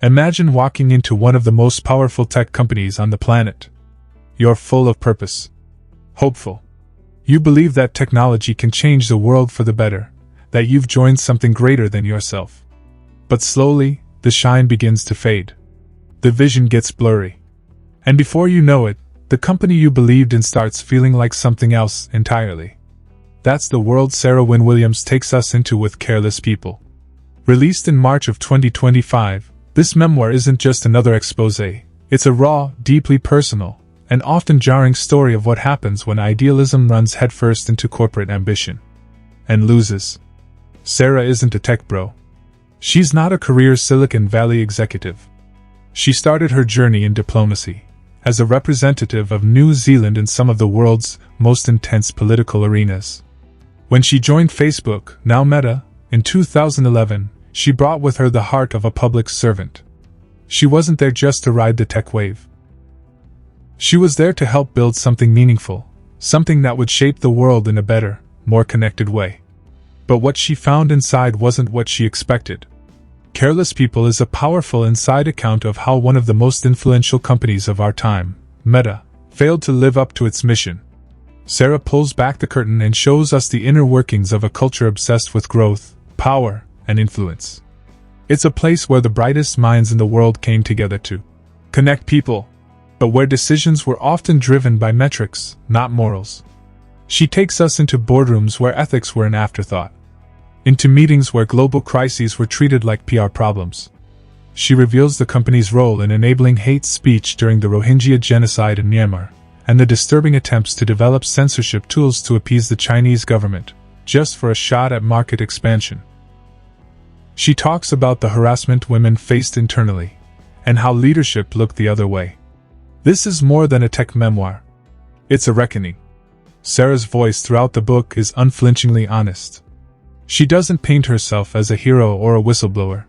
Imagine walking into one of the most powerful tech companies on the planet. You're full of purpose. Hopeful. You believe that technology can change the world for the better, that you've joined something greater than yourself. But slowly, the shine begins to fade. The vision gets blurry. And before you know it, the company you believed in starts feeling like something else entirely. That's the world Sarah Wynn-Williams takes us into with Careless People. Released in March of 2025, this memoir isn't just another exposé. It's a raw, deeply personal, and often jarring story of what happens when idealism runs headfirst into corporate ambition. And loses. Sarah isn't a tech bro. She's not a career Silicon Valley executive. She started her journey in diplomacy, as a representative of New Zealand in some of the world's most intense political arenas. When she joined Facebook, now Meta, in 2011, she brought with her the heart of a public servant. She wasn't there just to ride the tech wave. She was there to help build something meaningful, something that would shape the world in a better, more connected way. But what she found inside wasn't what she expected. Careless People is a powerful inside account of how one of the most influential companies of our time, Meta, failed to live up to its mission. Sarah pulls back the curtain and shows us the inner workings of a culture obsessed with growth, power, and influence. It's a place where the brightest minds in the world came together to connect people, but where decisions were often driven by metrics, not morals. She takes us into boardrooms where ethics were an afterthought, into meetings where global crises were treated like PR problems. She reveals the company's role in enabling hate speech during the Rohingya genocide in Myanmar, and the disturbing attempts to develop censorship tools to appease the Chinese government, just for a shot at market expansion. She talks about the harassment women faced internally, and how leadership looked the other way. This is more than a tech memoir. It's a reckoning. Sarah's voice throughout the book is unflinchingly honest. She doesn't paint herself as a hero or a whistleblower.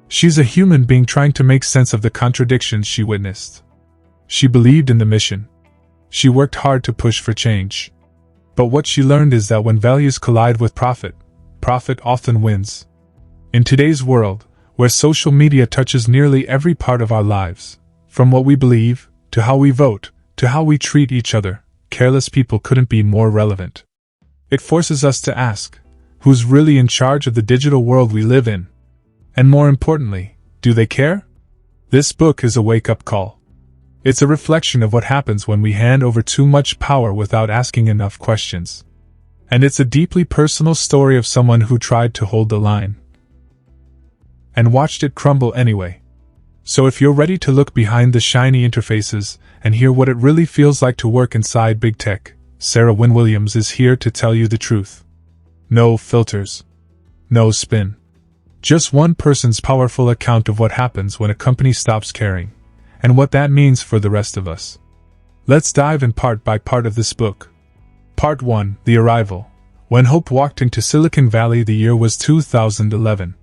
She's a human being trying to make sense of the contradictions she witnessed. She believed in the mission. She worked hard to push for change. But what she learned is that when values collide with profit, profit often wins. In today's world, where social media touches nearly every part of our lives, from what we believe, to how we vote, to how we treat each other, Careless People couldn't be more relevant. It forces us to ask, who's really in charge of the digital world we live in? And more importantly, do they care? This book is a wake-up call. It's a reflection of what happens when we hand over too much power without asking enough questions. And it's a deeply personal story of someone who tried to hold the line and watched it crumble anyway. So if you're ready to look behind the shiny interfaces and hear what it really feels like to work inside big tech, Sarah Wynn-Williams is here to tell you the truth. No filters. No spin. Just one person's powerful account of what happens when a company stops caring, and what that means for the rest of us. Let's dive in part by part of this book. Part 1, The Arrival. When hope walked into Silicon Valley, the year was 2011.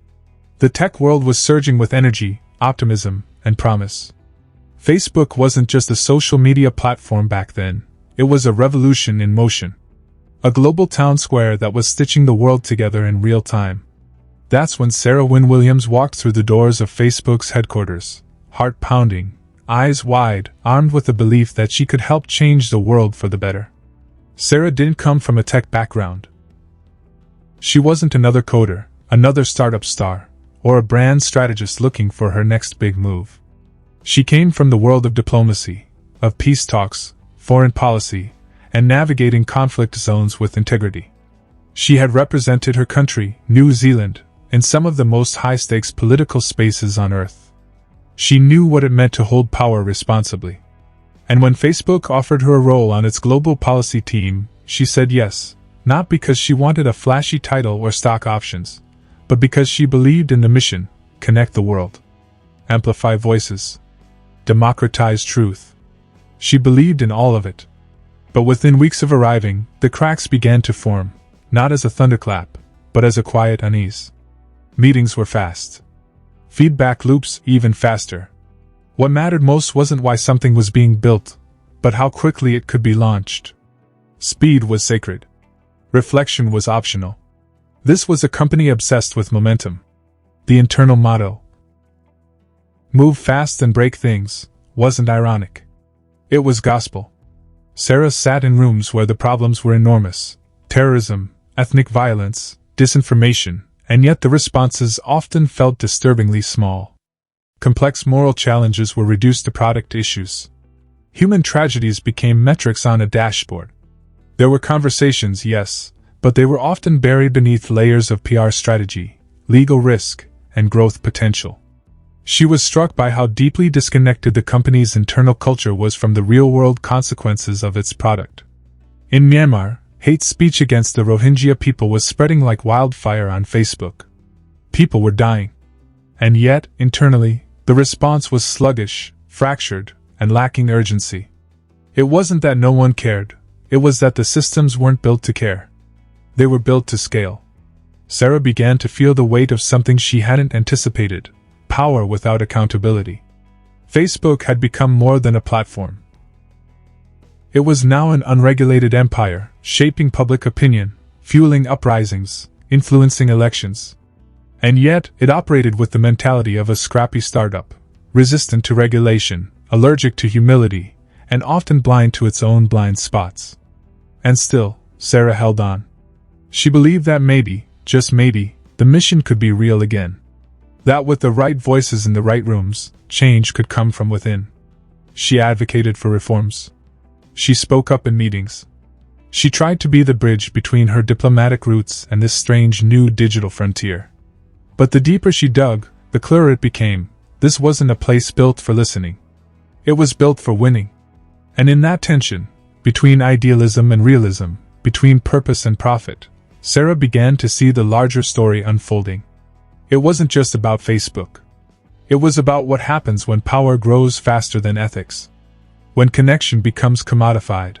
The tech world was surging with energy, optimism, and promise. Facebook wasn't just a social media platform back then, it was a revolution in motion. A global town square that was stitching the world together in real time. That's when Sarah Wynn-Williams walked through the doors of Facebook's headquarters, heart pounding, eyes wide, armed with the belief that she could help change the world for the better. Sarah didn't come from a tech background. She wasn't another coder, another startup star, or a brand strategist looking for her next big move. She came from the world of diplomacy, of peace talks, foreign policy, and navigating conflict zones with integrity. She had represented her country, New Zealand, in some of the most high-stakes political spaces on Earth. She knew what it meant to hold power responsibly. And when Facebook offered her a role on its global policy team, she said yes, not because she wanted a flashy title or stock options, but because she believed in the mission: connect the world, amplify voices, democratize truth. She believed in all of it. But within weeks of arriving, the cracks began to form, not as a thunderclap, but as a quiet unease. Meetings were fast. Feedback loops even faster. What mattered most wasn't why something was being built, but how quickly it could be launched. Speed was sacred. Reflection was optional. This was a company obsessed with momentum. The internal motto: move fast and break things, wasn't ironic. It was gospel. Sarah sat in rooms where the problems were enormous: terrorism, ethnic violence, disinformation, and yet the responses often felt disturbingly small. Complex moral challenges were reduced to product issues. Human tragedies became metrics on a dashboard. There were conversations, yes, but they were often buried beneath layers of PR strategy, legal risk, and growth potential. She was struck by how deeply disconnected the company's internal culture was from the real-world consequences of its product. In Myanmar, hate speech against the Rohingya people was spreading like wildfire on Facebook. People were dying. And yet, internally, the response was sluggish, fractured, and lacking urgency. It wasn't that no one cared, it was that the systems weren't built to care. They were built to scale. Sarah began to feel the weight of something she hadn't anticipated: power without accountability. Facebook had become more than a platform. It was now an unregulated empire, shaping public opinion, fueling uprisings, influencing elections. And yet, it operated with the mentality of a scrappy startup, resistant to regulation, allergic to humility, and often blind to its own blind spots. And still, Sarah held on. She believed that maybe, just maybe, the mission could be real again. That with the right voices in the right rooms, change could come from within. She advocated for reforms. She spoke up in meetings. She tried to be the bridge between her diplomatic roots and this strange new digital frontier. But the deeper she dug, the clearer it became: this wasn't a place built for listening. It was built for winning. And in that tension, between idealism and realism, between purpose and profit, Sarah began to see the larger story unfolding. It wasn't just about Facebook. It was about what happens when power grows faster than ethics. When connection becomes commodified.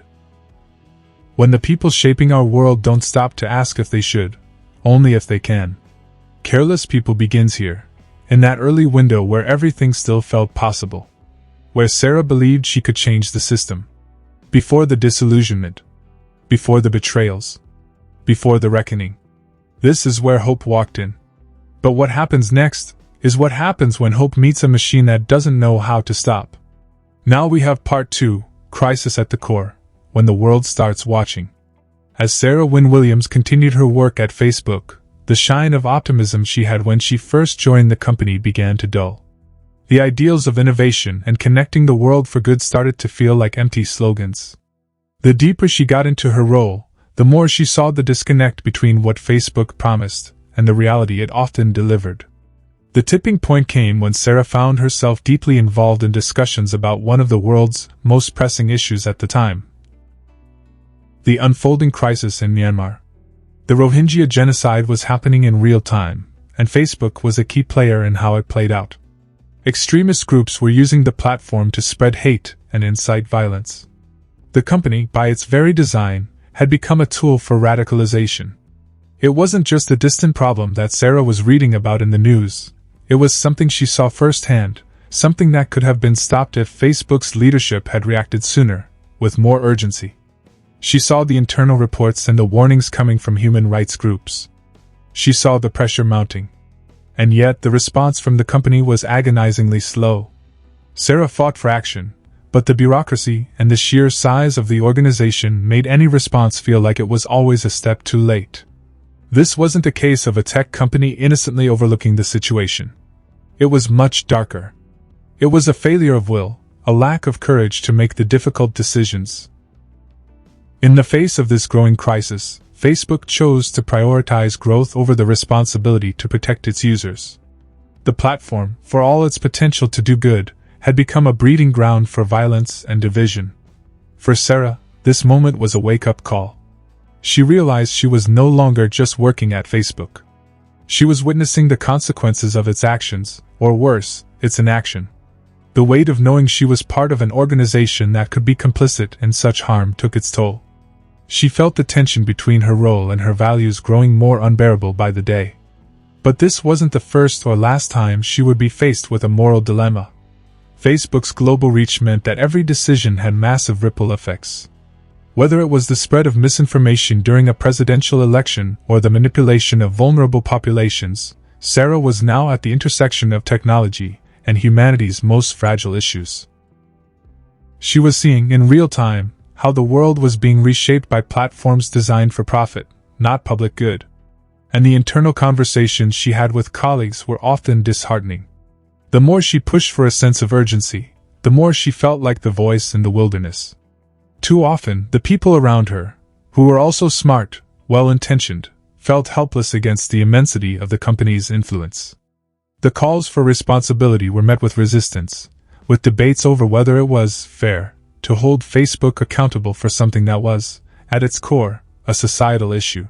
When the people shaping our world don't stop to ask if they should, only if they can. Careless People begins here, in that early window where everything still felt possible. Where Sarah believed she could change the system. Before the disillusionment. Before the betrayals. Before the reckoning. This is where hope walked in. But what happens next is what happens when hope meets a machine that doesn't know how to stop. Now we have part 2, Crisis at the Core, when the world starts watching. As Sarah Wynn-Williams continued her work at Facebook, the shine of optimism she had when she first joined the company began to dull. The ideals of innovation and connecting the world for good started to feel like empty slogans. The deeper she got into her role, the more she saw the disconnect between what Facebook promised and the reality it often delivered. The tipping point came when Sarah found herself deeply involved in discussions about one of the world's most pressing issues at the time: the unfolding crisis in Myanmar. The Rohingya genocide was happening in real time, and Facebook was a key player in how it played out. Extremist groups were using the platform to spread hate and incite violence. The company, by its very design, had become a tool for radicalization. It wasn't just a distant problem that Sarah was reading about in the news. It was something she saw firsthand, something that could have been stopped if Facebook's leadership had reacted sooner, with more urgency. She saw the internal reports and the warnings coming from human rights groups. She saw the pressure mounting. And yet the response from the company was agonizingly slow. Sarah fought for action, but the bureaucracy and the sheer size of the organization made any response feel like it was always a step too late. This wasn't a case of a tech company innocently overlooking the situation. It was much darker. It was a failure of will, a lack of courage to make the difficult decisions. In the face of this growing crisis, Facebook chose to prioritize growth over the responsibility to protect its users. The platform, for all its potential to do good, had become a breeding ground for violence and division. For Sarah, this moment was a wake-up call. She realized she was no longer just working at Facebook. She was witnessing the consequences of its actions, or worse, its inaction. The weight of knowing she was part of an organization that could be complicit in such harm took its toll. She felt the tension between her role and her values growing more unbearable by the day. But this wasn't the first or last time she would be faced with a moral dilemma. Facebook's global reach meant that every decision had massive ripple effects. Whether it was the spread of misinformation during a presidential election or the manipulation of vulnerable populations, Sarah was now at the intersection of technology, and humanity's most fragile issues. She was seeing, in real time, how the world was being reshaped by platforms designed for profit, not public good. And the internal conversations she had with colleagues were often disheartening. The more she pushed for a sense of urgency, the more she felt like the voice in the wilderness. Too often, the people around her, who were also smart, well-intentioned, felt helpless against the immensity of the company's influence. The calls for responsibility were met with resistance, with debates over whether it was fair to hold Facebook accountable for something that was, at its core, a societal issue.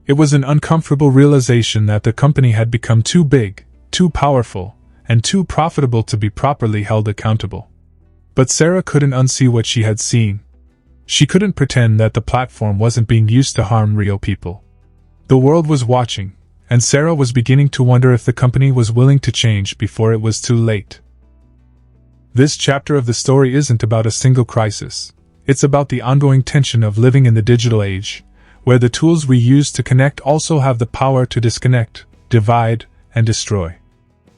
It was an uncomfortable realization that the company had become too big, too powerful, and too profitable to be properly held accountable. But Sarah couldn't unsee what she had seen. She couldn't pretend that the platform wasn't being used to harm real people. The world was watching, and Sarah was beginning to wonder if the company was willing to change before it was too late. This chapter of the story isn't about a single crisis. It's about the ongoing tension of living in the digital age, where the tools we use to connect also have the power to disconnect, divide, and destroy.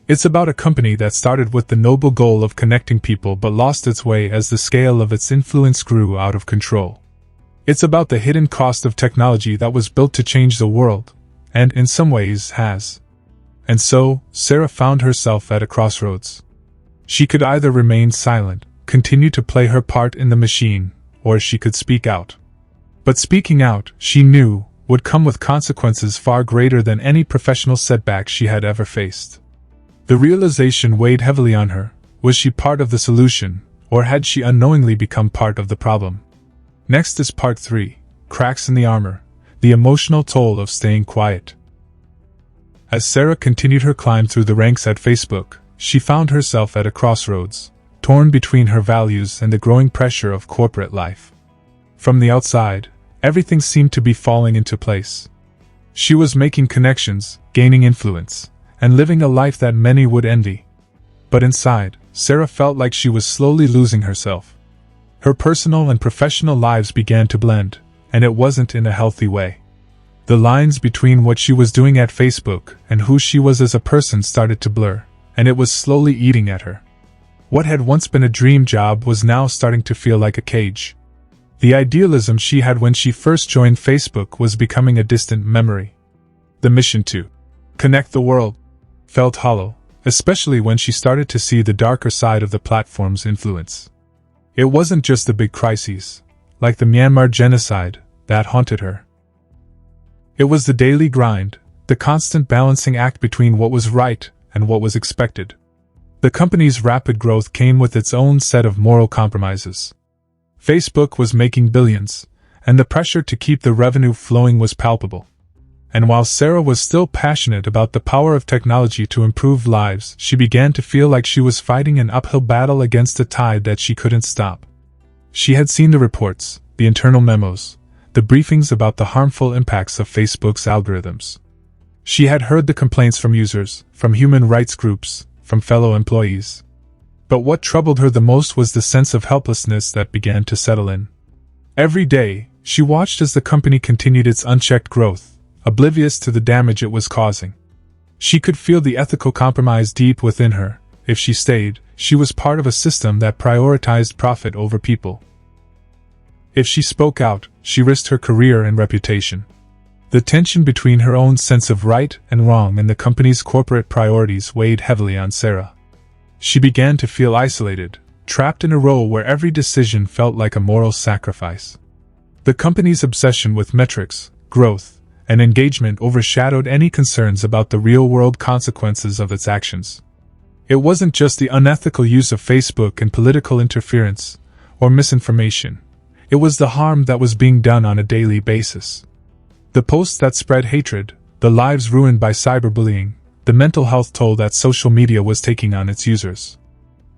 It's about a company that started with the noble goal of connecting people but lost its way as the scale of its influence grew out of control. It's about the hidden cost of technology that was built to change the world, and in some ways has. And so, Sarah found herself at a crossroads. She could either remain silent, continue to play her part in the machine, or she could speak out. But speaking out, she knew, would come with consequences far greater than any professional setback she had ever faced. The realization weighed heavily on her. Was she part of the solution, or had she unknowingly become part of the problem? Next is part 3, Cracks in the Armor, the emotional toll of staying quiet. As Sarah continued her climb through the ranks at Facebook, she found herself at a crossroads, torn between her values and the growing pressure of corporate life. From the outside, everything seemed to be falling into place. She was making connections, gaining influence, and living a life that many would envy. But inside, Sarah felt like she was slowly losing herself. Her personal and professional lives began to blend, and it wasn't in a healthy way. The lines between what she was doing at Facebook and who she was as a person started to blur, and it was slowly eating at her. What had once been a dream job was now starting to feel like a cage. The idealism she had when she first joined Facebook was becoming a distant memory. The mission to connect the world felt hollow, especially when she started to see the darker side of the platform's influence. It wasn't just the big crises, like the Myanmar genocide, that haunted her. It was the daily grind, the constant balancing act between what was right and what was expected. The company's rapid growth came with its own set of moral compromises. Facebook was making billions, and the pressure to keep the revenue flowing was palpable. And while Sarah was still passionate about the power of technology to improve lives, she began to feel like she was fighting an uphill battle against a tide that she couldn't stop. She had seen the reports, the internal memos, the briefings about the harmful impacts of Facebook's algorithms. She had heard the complaints from users, from human rights groups, from fellow employees. But what troubled her the most was the sense of helplessness that began to settle in. Every day, she watched as the company continued its unchecked growth, oblivious to the damage it was causing. She could feel the ethical compromise deep within her. If she stayed, she was part of a system that prioritized profit over people. If she spoke out, she risked her career and reputation. The tension between her own sense of right and wrong and the company's corporate priorities weighed heavily on Sarah. She began to feel isolated, trapped in a role where every decision felt like a moral sacrifice. The company's obsession with metrics, growth, and engagement overshadowed any concerns about the real-world consequences of its actions. It wasn't just the unethical use of Facebook and political interference, or misinformation. It was the harm that was being done on a daily basis. The posts that spread hatred, the lives ruined by cyberbullying, the mental health toll that social media was taking on its users.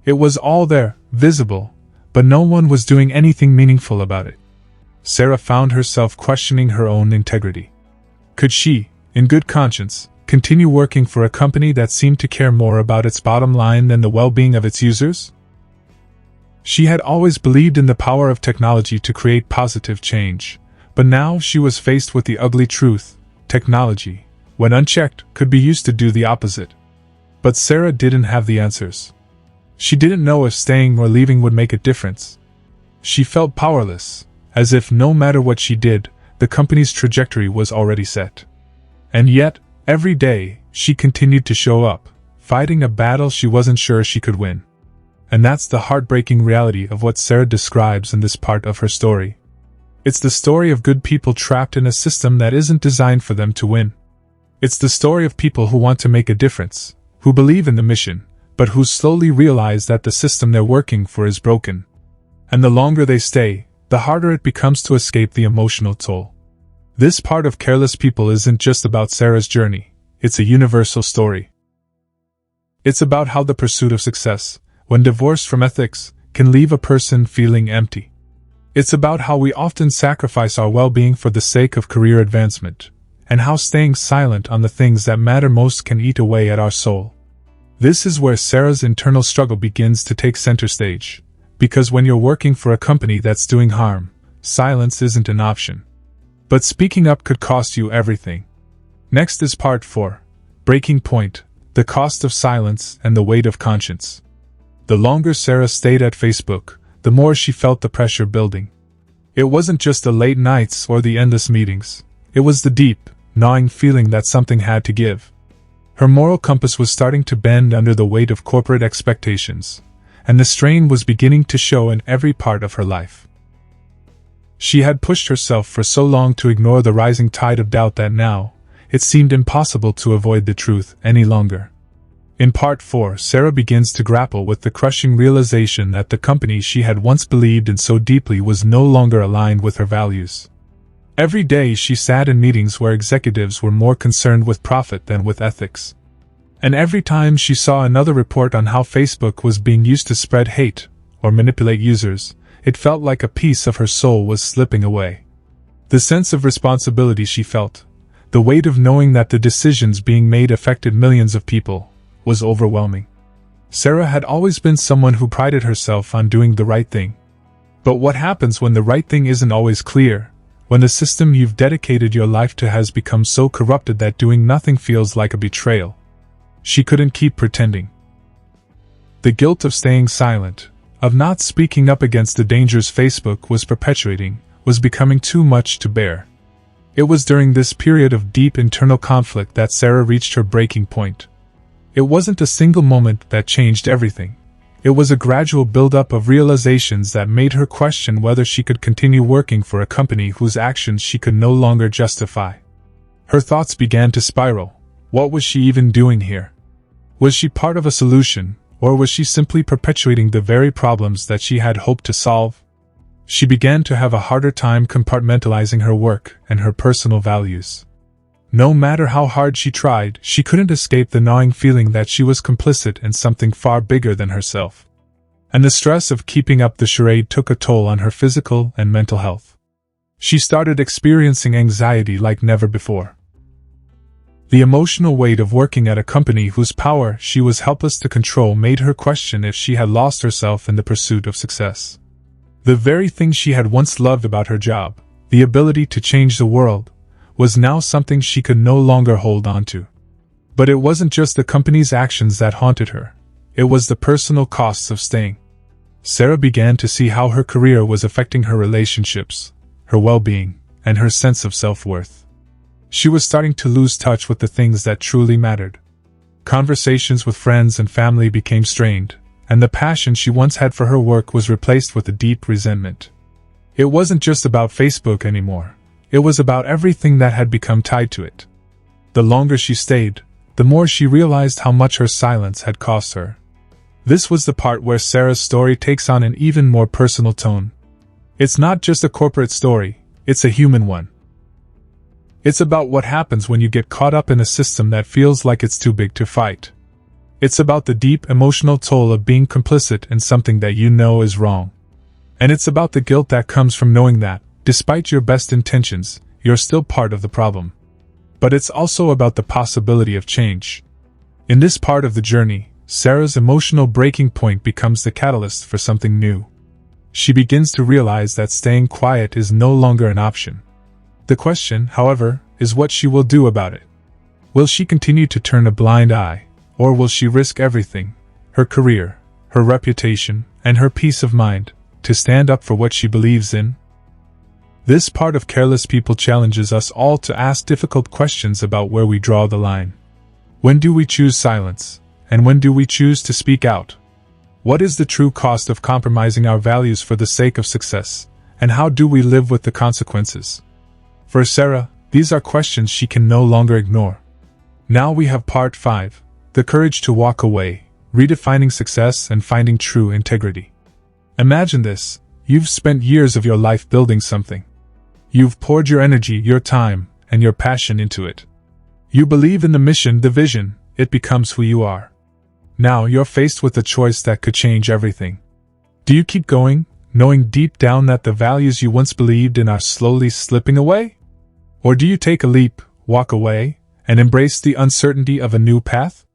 It was all there, visible, but no one was doing anything meaningful about it. Sarah found herself questioning her own integrity. Could she, in good conscience, continue working for a company that seemed to care more about its bottom line than the well-being of its users? She had always believed in the power of technology to create positive change, but now she was faced with the ugly truth: technology, when unchecked, could be used to do the opposite. But Sarah didn't have the answers. She didn't know if staying or leaving would make a difference. She felt powerless, as if no matter what she did, the company's trajectory was already set. And yet, every day, she continued to show up, fighting a battle she wasn't sure she could win. And that's the heartbreaking reality of what Sarah describes in this part of her story. It's the story of good people trapped in a system that isn't designed for them to win. It's the story of people who want to make a difference, who believe in the mission, but who slowly realize that the system they're working for is broken. And the longer they stay, the harder it becomes to escape the emotional toll. This part of Careless People isn't just about Sarah's journey, it's a universal story. It's about how the pursuit of success, when divorced from ethics, can leave a person feeling empty. It's about how we often sacrifice our well-being for the sake of career advancement, and how staying silent on the things that matter most can eat away at our soul. This is where Sarah's internal struggle begins to take center stage, because when you're working for a company that's doing harm, silence isn't an option. But speaking up could cost you everything. Next is part 4, Breaking Point, the cost of silence and the weight of conscience. The longer Sarah stayed at Facebook, the more she felt the pressure building. It wasn't just the late nights or the endless meetings. It was the deep, gnawing feeling that something had to give. Her moral compass was starting to bend under the weight of corporate expectations, and the strain was beginning to show in every part of her life. She had pushed herself for so long to ignore the rising tide of doubt that now, it seemed impossible to avoid the truth any longer. In part 4, Sarah begins to grapple with the crushing realization that the company she had once believed in so deeply was no longer aligned with her values. Every day she sat in meetings where executives were more concerned with profit than with ethics. And every time she saw another report on how Facebook was being used to spread hate or manipulate users, it felt like a piece of her soul was slipping away. The sense of responsibility she felt, the weight of knowing that the decisions being made affected millions of people, was overwhelming. Sarah had always been someone who prided herself on doing the right thing. But what happens when the right thing isn't always clear? When the system you've dedicated your life to has become so corrupted that doing nothing feels like a betrayal? She couldn't keep pretending. The guilt of staying silent, of not speaking up against the dangers Facebook was perpetuating, was becoming too much to bear. It was during this period of deep internal conflict that Sarah reached her breaking point. It wasn't a single moment that changed everything. It was a gradual build-up of realizations that made her question whether she could continue working for a company whose actions she could no longer justify. Her thoughts began to spiral. What was she even doing here? Was she part of a solution, or was she simply perpetuating the very problems that she had hoped to solve? She began to have a harder time compartmentalizing her work and her personal values. No matter how hard she tried, she couldn't escape the gnawing feeling that she was complicit in something far bigger than herself. And the stress of keeping up the charade took a toll on her physical and mental health. She started experiencing anxiety like never before. The emotional weight of working at a company whose power she was helpless to control made her question if she had lost herself in the pursuit of success. The very thing she had once loved about her job, the ability to change the world, was now something she could no longer hold on to. But it wasn't just the company's actions that haunted her. It was the personal costs of staying. Sarah began to see how her career was affecting her relationships, her well-being, and her sense of self-worth. She was starting to lose touch with the things that truly mattered. Conversations with friends and family became strained, and the passion she once had for her work was replaced with a deep resentment. It wasn't just about Facebook anymore. It was about everything that had become tied to it. The longer she stayed, the more she realized how much her silence had cost her. This was the part where Sarah's story takes on an even more personal tone. It's not just a corporate story, it's a human one. It's about what happens when you get caught up in a system that feels like it's too big to fight. It's about the deep emotional toll of being complicit in something that you know is wrong. And it's about the guilt that comes from knowing that, despite your best intentions, you're still part of the problem. But it's also about the possibility of change. In this part of the journey, Sarah's emotional breaking point becomes the catalyst for something new. She begins to realize that staying quiet is no longer an option. The question, however, is what she will do about it. Will she continue to turn a blind eye, Or will she risk everything, her career, her reputation, and her peace of mind, to stand up for what she believes in? This part of Careless People challenges us all to ask difficult questions about where we draw the line. When do we choose silence, and when do we choose to speak out? What is the true cost of compromising our values for the sake of success, and how do we live with the consequences? For Sarah, these are questions she can no longer ignore. Now we have part 5, the courage to walk away, redefining success and finding true integrity. Imagine this: you've spent years of your life building something. You've poured your energy, your time, and your passion into it. You believe in the mission, the vision, it becomes who you are. Now you're faced with a choice that could change everything. Do you keep going, knowing deep down that the values you once believed in are slowly slipping away? Or do you take a leap, walk away, and embrace the uncertainty of a new path?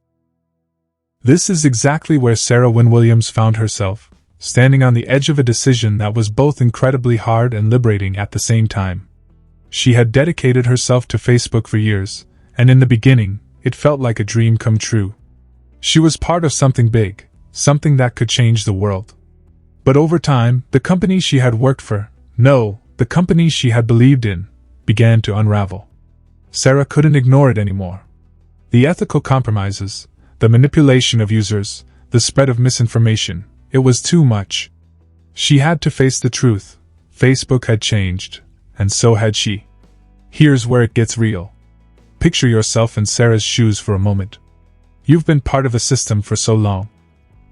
This is exactly where Sarah Wynn-Williams found herself, standing on the edge of a decision that was both incredibly hard and liberating at the same time. She had dedicated herself to Facebook for years, and in the beginning, it felt like a dream come true. She was part of something big, something that could change the world. But over time, the company she had worked for, the company she had believed in, began to unravel. Sarah couldn't ignore it anymore. The ethical compromises, the manipulation of users, the spread of misinformation, it was too much. She had to face the truth. Facebook had changed, and so had she. Here's where it gets real. Picture yourself in Sarah's shoes for a moment. You've been part of a system for so long.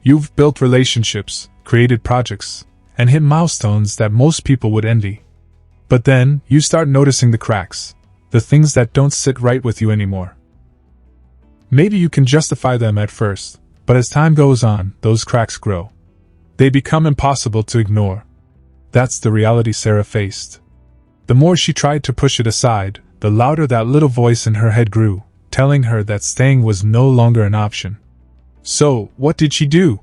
You've built relationships, created projects, and hit milestones that most people would envy. But then, you start noticing the cracks, the things that don't sit right with you anymore. Maybe you can justify them at first, but as time goes on, those cracks grow. They become impossible to ignore. That's the reality Sarah faced. The more she tried to push it aside, the louder that little voice in her head grew, telling her that staying was no longer an option. So, what did she do?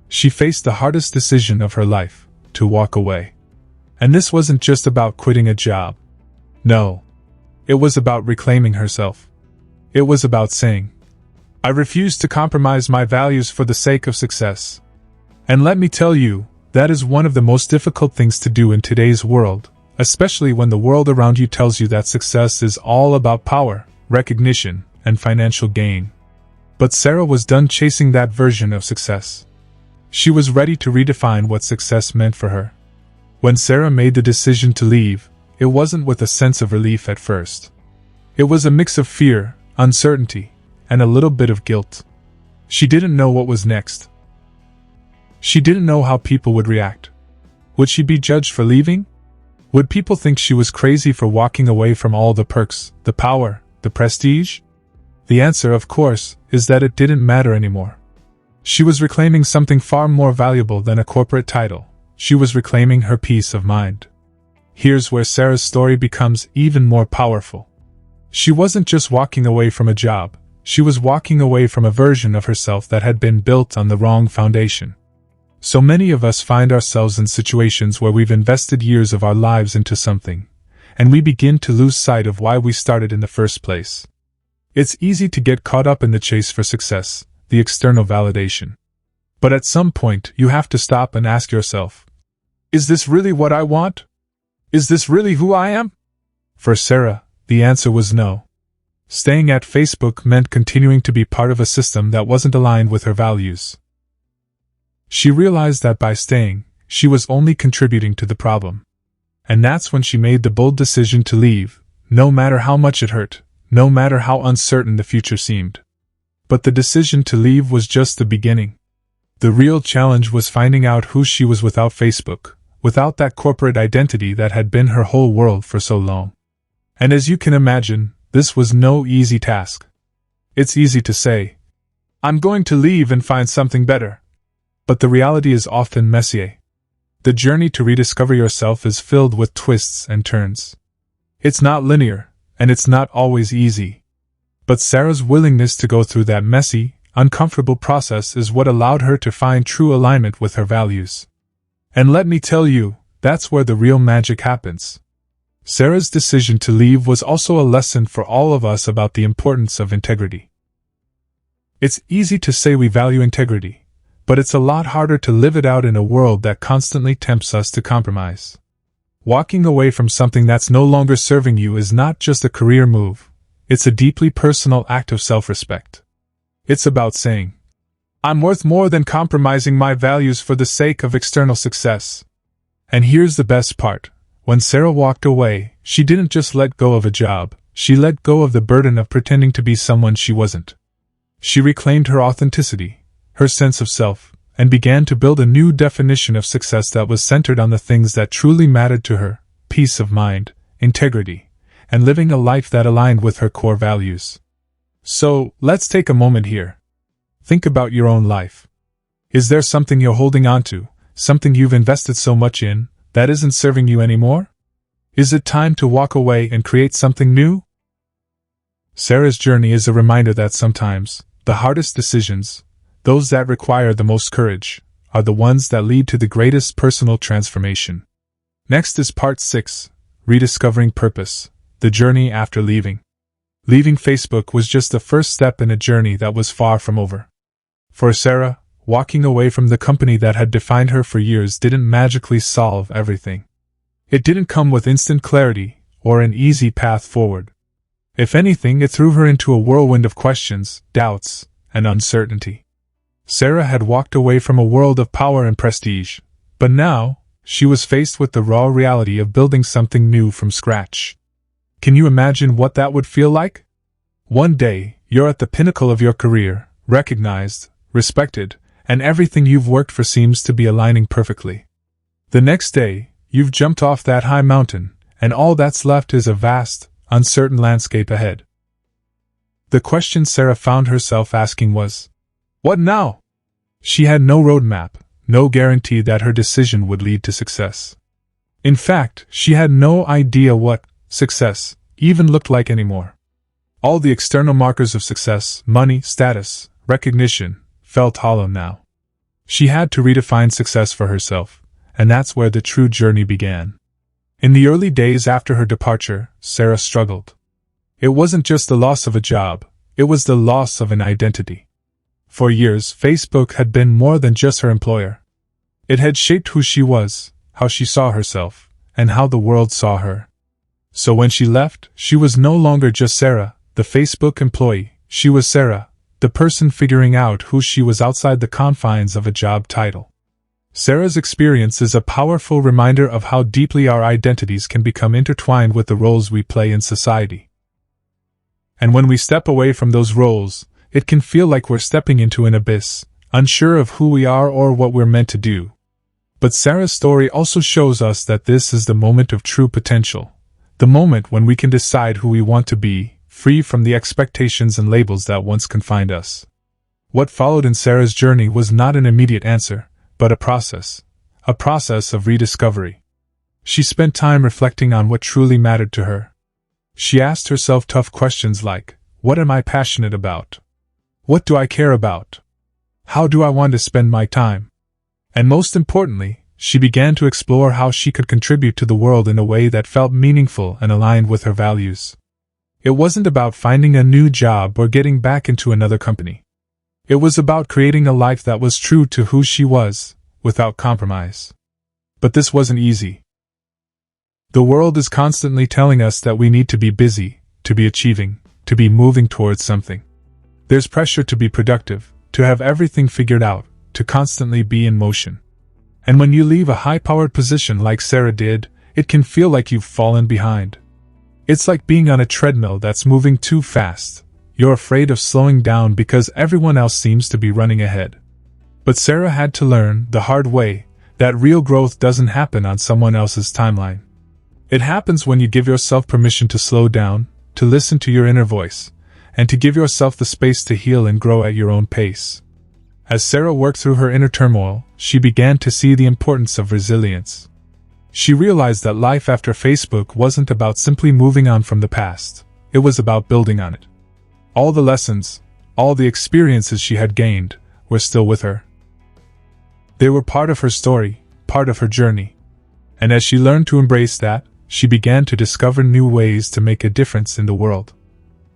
She faced the hardest decision of her life, to walk away. And this wasn't just about quitting a job. No. It was about reclaiming herself. It was about saying, I refuse to compromise my values for the sake of success. And let me tell you, that is one of the most difficult things to do in today's world, especially when the world around you tells you that success is all about power, recognition, and financial gain. But Sarah was done chasing that version of success. She was ready to redefine what success meant for her. When Sarah made the decision to leave, it wasn't with a sense of relief at first. It was a mix of fear, uncertainty, and a little bit of guilt. She didn't know what was next. She didn't know how people would react. Would she be judged for leaving? Would people think she was crazy for walking away from all the perks, the power, the prestige? The answer, of course, is that it didn't matter anymore. She was reclaiming something far more valuable than a corporate title. She was reclaiming her peace of mind. Here's where Sarah's story becomes even more powerful. She wasn't just walking away from a job, she was walking away from a version of herself that had been built on the wrong foundation. So many of us find ourselves in situations where we've invested years of our lives into something, and we begin to lose sight of why we started in the first place. It's easy to get caught up in the chase for success, the external validation. But at some point, you have to stop and ask yourself, is this really what I want? Is this really who I am? For Sarah, the answer was no. Staying at Facebook meant continuing to be part of a system that wasn't aligned with her values. She realized that by staying, she was only contributing to the problem. And that's when she made the bold decision to leave, no matter how much it hurt, no matter how uncertain the future seemed. But the decision to leave was just the beginning. The real challenge was finding out who she was without Facebook, without that corporate identity that had been her whole world for so long. And as you can imagine, this was no easy task. It's easy to say, I'm going to leave and find something better. But the reality is often messy. The journey to rediscover yourself is filled with twists and turns. It's not linear, and it's not always easy. But Sarah's willingness to go through that messy, uncomfortable process is what allowed her to find true alignment with her values. And let me tell you, that's where the real magic happens. Sarah's decision to leave was also a lesson for all of us about the importance of integrity. It's easy to say we value integrity, but it's a lot harder to live it out in a world that constantly tempts us to compromise. Walking away from something that's no longer serving you is not just a career move, it's a deeply personal act of self-respect. It's about saying, I'm worth more than compromising my values for the sake of external success. And here's the best part. When Sarah walked away, she didn't just let go of a job, she let go of the burden of pretending to be someone she wasn't. She reclaimed her authenticity, her sense of self, and began to build a new definition of success that was centered on the things that truly mattered to her: peace of mind, integrity, and living a life that aligned with her core values. So, let's take a moment here. Think about your own life. Is there something you're holding on to, something you've invested so much in, that isn't serving you anymore? Is it time to walk away and create something new? Sarah's journey is a reminder that sometimes, the hardest decisions, those that require the most courage, are the ones that lead to the greatest personal transformation. Next is part 6, Rediscovering Purpose, the journey after leaving. Leaving Facebook was just the first step in a journey that was far from over. For Sarah, walking away from the company that had defined her for years didn't magically solve everything. It didn't come with instant clarity or an easy path forward. If anything, it threw her into a whirlwind of questions, doubts, and uncertainty. Sarah had walked away from a world of power and prestige, but now, she was faced with the raw reality of building something new from scratch. Can you imagine what that would feel like? One day, you're at the pinnacle of your career, recognized, respected, and everything you've worked for seems to be aligning perfectly. The next day, you've jumped off that high mountain, and all that's left is a vast, uncertain landscape ahead. The question Sarah found herself asking was, what now? She had no roadmap, no guarantee that her decision would lead to success. In fact, she had no idea what success even looked like anymore. All the external markers of success, money, status, recognition, felt hollow now. She had to redefine success for herself, and that's where the true journey began. In the early days after her departure, Sarah struggled. It wasn't just the loss of a job, it was the loss of an identity. For years, Facebook had been more than just her employer. It had shaped who she was, how she saw herself, and how the world saw her. So when she left, she was no longer just Sarah, the Facebook employee. She was Sarah, the person figuring out who she was outside the confines of a job title. Sarah's experience is a powerful reminder of how deeply our identities can become intertwined with the roles we play in society. And when we step away from those roles, it can feel like we're stepping into an abyss, unsure of who we are or what we're meant to do. But Sarah's story also shows us that this is the moment of true potential, the moment when we can decide who we want to be, free from the expectations and labels that once confined us. What followed in Sarah's journey was not an immediate answer, but a process of rediscovery. She spent time reflecting on what truly mattered to her. She asked herself tough questions like, what am I passionate about? What do I care about? How do I want to spend my time? And most importantly, she began to explore how she could contribute to the world in a way that felt meaningful and aligned with her values. It wasn't about finding a new job or getting back into another company. It was about creating a life that was true to who she was, without compromise. But this wasn't easy. The world is constantly telling us that we need to be busy, to be achieving, to be moving towards something. There's pressure to be productive, to have everything figured out, to constantly be in motion. And when you leave a high-powered position like Sarah did, it can feel like you've fallen behind. It's like being on a treadmill that's moving too fast. You're afraid of slowing down because everyone else seems to be running ahead. But Sarah had to learn, the hard way, that real growth doesn't happen on someone else's timeline. It happens when you give yourself permission to slow down, to listen to your inner voice, and to give yourself the space to heal and grow at your own pace. As Sarah worked through her inner turmoil, she began to see the importance of resilience. She realized that life after Facebook wasn't about simply moving on from the past, it was about building on it. All the lessons, all the experiences she had gained, were still with her. They were part of her story, part of her journey. And as she learned to embrace that, she began to discover new ways to make a difference in the world.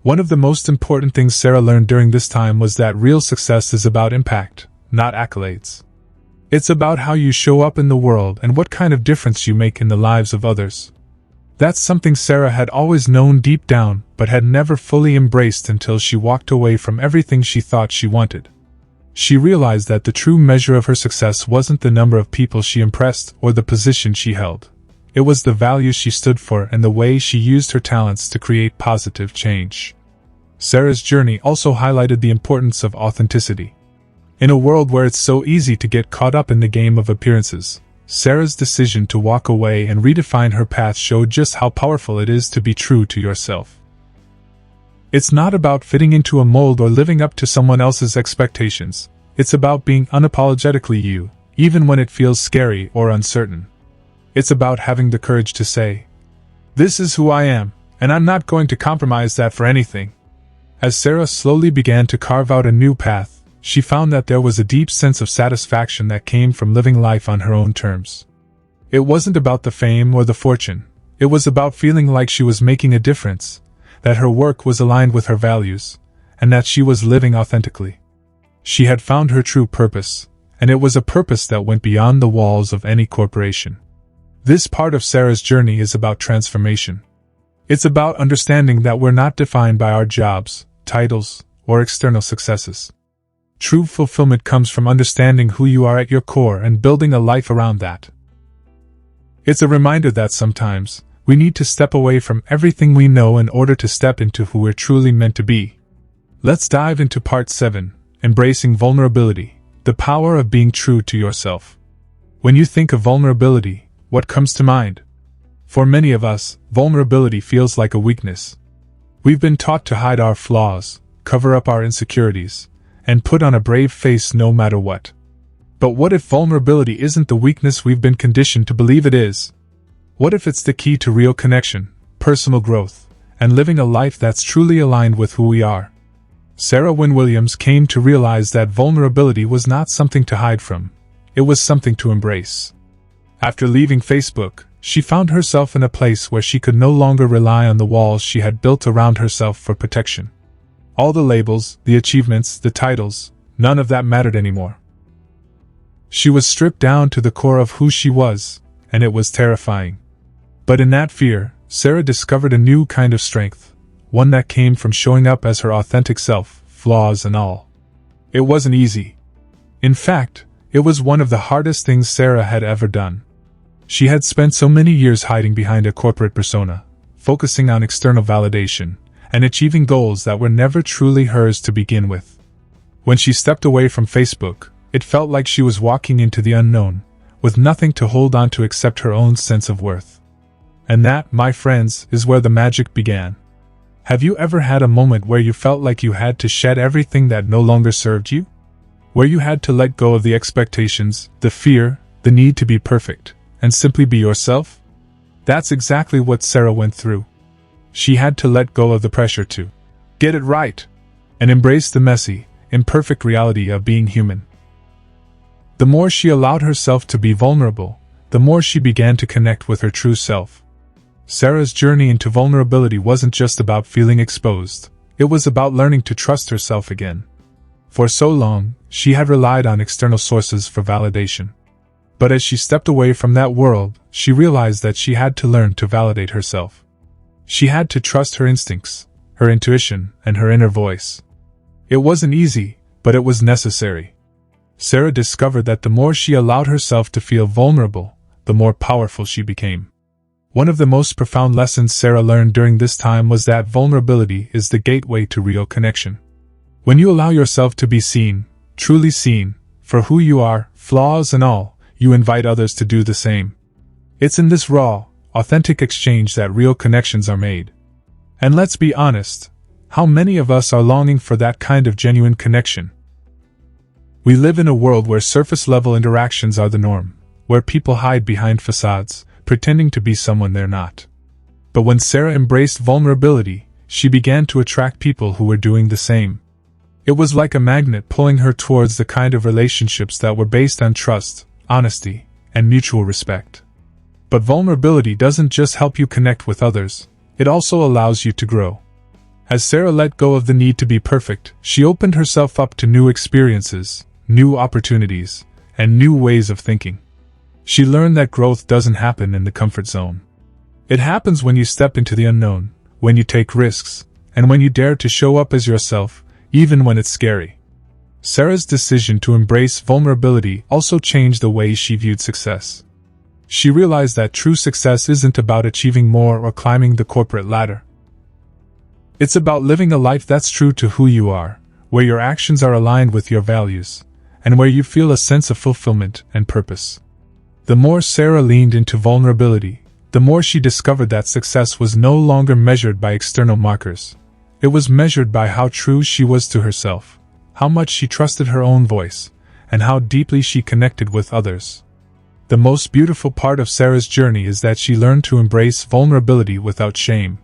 One of the most important things Sarah learned during this time was that real success is about impact, not accolades. It's about how you show up in the world and what kind of difference you make in the lives of others. That's something Sarah had always known deep down, but had never fully embraced until she walked away from everything she thought she wanted. She realized that the true measure of her success wasn't the number of people she impressed or the position she held. It was the values she stood for and the way she used her talents to create positive change. Sarah's journey also highlighted the importance of authenticity. In a world where it's so easy to get caught up in the game of appearances, Sarah's decision to walk away and redefine her path showed just how powerful it is to be true to yourself. It's not about fitting into a mold or living up to someone else's expectations. It's about being unapologetically you, even when it feels scary or uncertain. It's about having the courage to say, "This is who I am, and I'm not going to compromise that for anything." As Sarah slowly began to carve out a new path, she found that there was a deep sense of satisfaction that came from living life on her own terms. It wasn't about the fame or the fortune. It was about feeling like she was making a difference, that her work was aligned with her values, and that she was living authentically. She had found her true purpose, and it was a purpose that went beyond the walls of any corporation. This part of Sarah's journey is about transformation. It's about understanding that we're not defined by our jobs, titles, or external successes. True fulfillment comes from understanding who you are at your core and building a life around that. It's a reminder that sometimes, we need to step away from everything we know in order to step into who we're truly meant to be. Let's dive into part 7, Embracing Vulnerability, the power of being true to yourself. When you think of vulnerability, what comes to mind? For many of us, vulnerability feels like a weakness. We've been taught to hide our flaws, cover up our insecurities, and put on a brave face no matter what. But what if vulnerability isn't the weakness we've been conditioned to believe it is? What if it's the key to real connection, personal growth, and living a life that's truly aligned with who we are? Sarah Wynn-Williams came to realize that vulnerability was not something to hide from, it was something to embrace. After leaving Facebook, she found herself in a place where she could no longer rely on the walls she had built around herself for protection. All the labels, the achievements, the titles, none of that mattered anymore. She was stripped down to the core of who she was, and it was terrifying. But in that fear, Sarah discovered a new kind of strength, one that came from showing up as her authentic self, flaws and all. It wasn't easy. In fact, it was one of the hardest things Sarah had ever done. She had spent so many years hiding behind a corporate persona, focusing on external validation, and achieving goals that were never truly hers to begin with. When she stepped away from Facebook, it felt like she was walking into the unknown, with nothing to hold on to except her own sense of worth. And that, my friends, is where the magic began. Have you ever had a moment where you felt like you had to shed everything that no longer served you? Where you had to let go of the expectations, the fear, the need to be perfect, and simply be yourself? That's exactly what Sarah went through. She had to let go of the pressure to get it right and embrace the messy, imperfect reality of being human. The more she allowed herself to be vulnerable, the more she began to connect with her true self. Sarah's journey into vulnerability wasn't just about feeling exposed, it was about learning to trust herself again. For so long, she had relied on external sources for validation. But as she stepped away from that world, she realized that she had to learn to validate herself. She had to trust her instincts, her intuition, and her inner voice. It wasn't easy, but it was necessary. Sarah discovered that the more she allowed herself to feel vulnerable, the more powerful she became. One of the most profound lessons Sarah learned during this time was that vulnerability is the gateway to real connection. When you allow yourself to be seen, truly seen, for who you are, flaws and all, you invite others to do the same. It's in this raw, authentic exchange that real connections are made. And let's be honest, how many of us are longing for that kind of genuine connection? We live in a world where surface-level interactions are the norm, where people hide behind facades, pretending to be someone they're not. But when Sarah embraced vulnerability, she began to attract people who were doing the same. It was like a magnet pulling her towards the kind of relationships that were based on trust, honesty, and mutual respect. But vulnerability doesn't just help you connect with others, it also allows you to grow. As Sarah let go of the need to be perfect, she opened herself up to new experiences, new opportunities, and new ways of thinking. She learned that growth doesn't happen in the comfort zone. It happens when you step into the unknown, when you take risks, and when you dare to show up as yourself, even when it's scary. Sarah's decision to embrace vulnerability also changed the way she viewed success. She realized that true success isn't about achieving more or climbing the corporate ladder. It's about living a life that's true to who you are, where your actions are aligned with your values, and where you feel a sense of fulfillment and purpose. The more Sarah leaned into vulnerability, the more she discovered that success was no longer measured by external markers. It was measured by how true she was to herself, how much she trusted her own voice, and how deeply she connected with others. The most beautiful part of Sarah's journey is that she learned to embrace vulnerability without shame.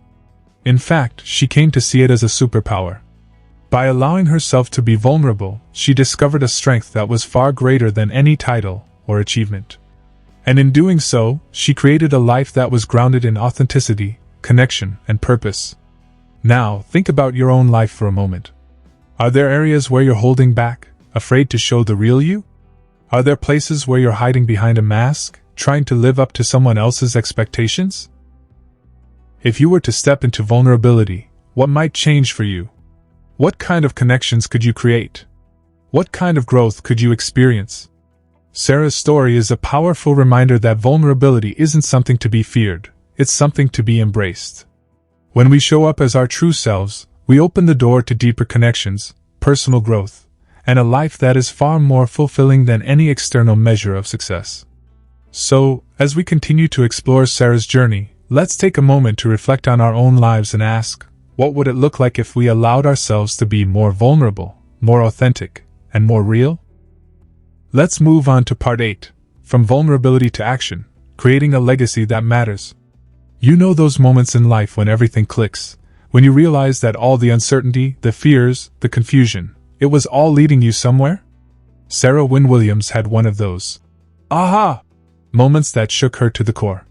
In fact, she came to see it as a superpower. By allowing herself to be vulnerable, she discovered a strength that was far greater than any title or achievement. And in doing so, she created a life that was grounded in authenticity, connection, and purpose. Now, think about your own life for a moment. Are there areas where you're holding back, afraid to show the real you? Are there places where you're hiding behind a mask, trying to live up to someone else's expectations? If you were to step into vulnerability, what might change for you? What kind of connections could you create? What kind of growth could you experience? Sarah's story is a powerful reminder that vulnerability isn't something to be feared, it's something to be embraced. When we show up as our true selves, we open the door to deeper connections, personal growth, and a life that is far more fulfilling than any external measure of success. So, as we continue to explore Sarah's journey, let's take a moment to reflect on our own lives and ask, what would it look like if we allowed ourselves to be more vulnerable, more authentic, and more real? Let's move on to part 8, from vulnerability to action, creating a legacy that matters. You know those moments in life when everything clicks, when you realize that all the uncertainty, the fears, the confusion, it was all leading you somewhere? Sarah Wynn-Williams had one of those aha moments that shook her to the core.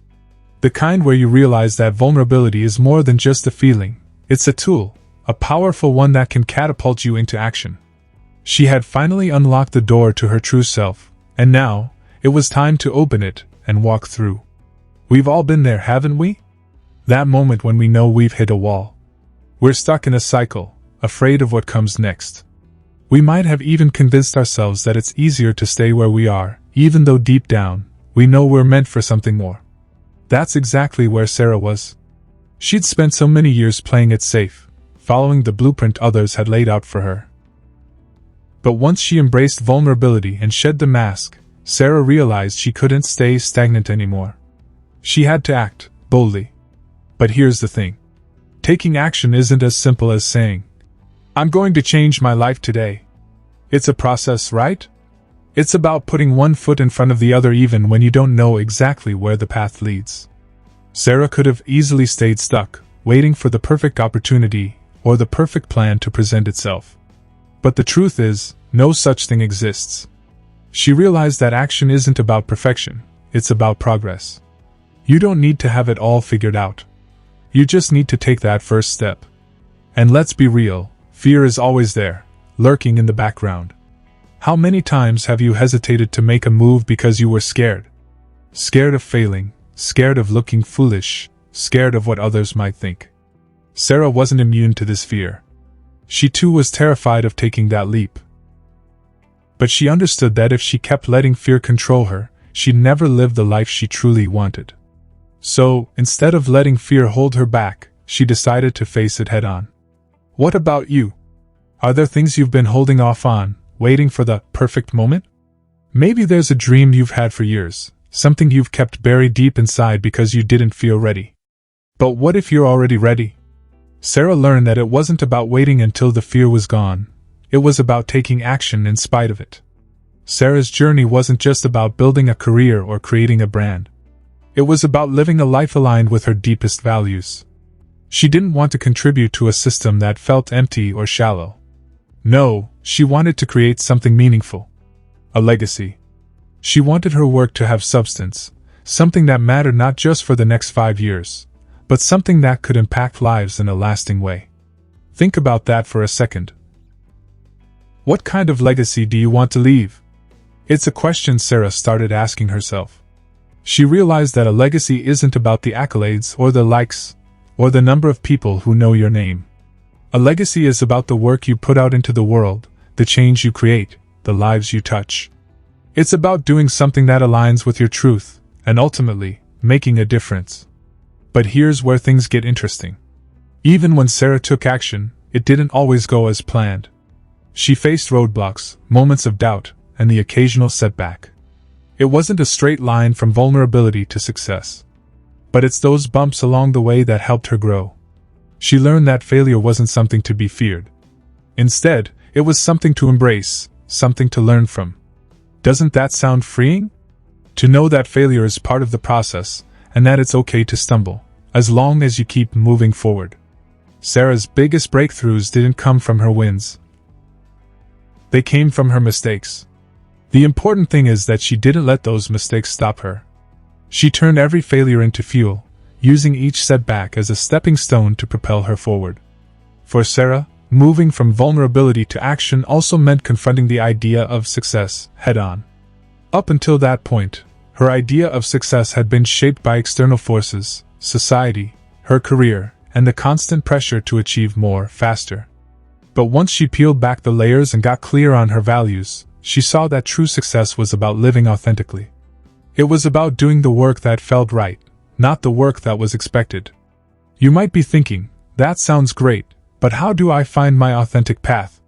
The kind where you realize that vulnerability is more than just a feeling, it's a tool, a powerful one that can catapult you into action. She had finally unlocked the door to her true self, and now, it was time to open it and walk through. We've all been there, haven't we? That moment when we know we've hit a wall. We're stuck in a cycle, afraid of what comes next. We might have even convinced ourselves that it's easier to stay where we are, even though deep down, we know we're meant for something more. That's exactly where Sarah was. She'd spent so many years playing it safe, following the blueprint others had laid out for her. But once she embraced vulnerability and shed the mask, Sarah realized she couldn't stay stagnant anymore. She had to act, boldly. But here's the thing. Taking action isn't as simple as saying, I'm going to change my life today. It's a process, right? It's about putting one foot in front of the other even when you don't know exactly where the path leads. Sarah could have easily stayed stuck, waiting for the perfect opportunity or the perfect plan to present itself. But the truth is, no such thing exists. She realized that action isn't about perfection, it's about progress. You don't need to have it all figured out. You just need to take that first step. And let's be real, fear is always there, lurking in the background. How many times have you hesitated to make a move because you were scared? Scared of failing, scared of looking foolish, scared of what others might think. Sarah wasn't immune to this fear. She too was terrified of taking that leap. But she understood that if she kept letting fear control her, she'd never live the life she truly wanted. So, instead of letting fear hold her back, she decided to face it head on. What about you? Are there things you've been holding off on, waiting for the perfect moment? Maybe there's a dream you've had for years, something you've kept buried deep inside because you didn't feel ready. But what if you're already ready? Sarah learned that it wasn't about waiting until the fear was gone. It was about taking action in spite of it. Sarah's journey wasn't just about building a career or creating a brand. It was about living a life aligned with her deepest values. She didn't want to contribute to a system that felt empty or shallow. No, she wanted to create something meaningful. A legacy. She wanted her work to have substance, something that mattered not just for the next 5 years, but something that could impact lives in a lasting way. Think about that for a second. What kind of legacy do you want to leave? It's a question Sarah started asking herself. She realized that a legacy isn't about the accolades or the likes, or the number of people who know your name. A legacy is about the work you put out into the world, the change you create, the lives you touch. It's about doing something that aligns with your truth, and ultimately, making a difference. But here's where things get interesting. Even when Sarah took action, it didn't always go as planned. She faced roadblocks, moments of doubt, and the occasional setback. It wasn't a straight line from vulnerability to success. But it's those bumps along the way that helped her grow. She learned that failure wasn't something to be feared. Instead, it was something to embrace, something to learn from. Doesn't that sound freeing? To know that failure is part of the process, and that it's okay to stumble, as long as you keep moving forward. Sarah's biggest breakthroughs didn't come from her wins. They came from her mistakes. The important thing is that she didn't let those mistakes stop her. She turned every failure into fuel, using each setback as a stepping stone to propel her forward. For Sarah, moving from vulnerability to action also meant confronting the idea of success head-on. Up until that point, her idea of success had been shaped by external forces, society, her career, and the constant pressure to achieve more, faster. But once she peeled back the layers and got clear on her values, she saw that true success was about living authentically. It was about doing the work that felt right, not the work that was expected. You might be thinking, that sounds great, but how do I find my authentic path?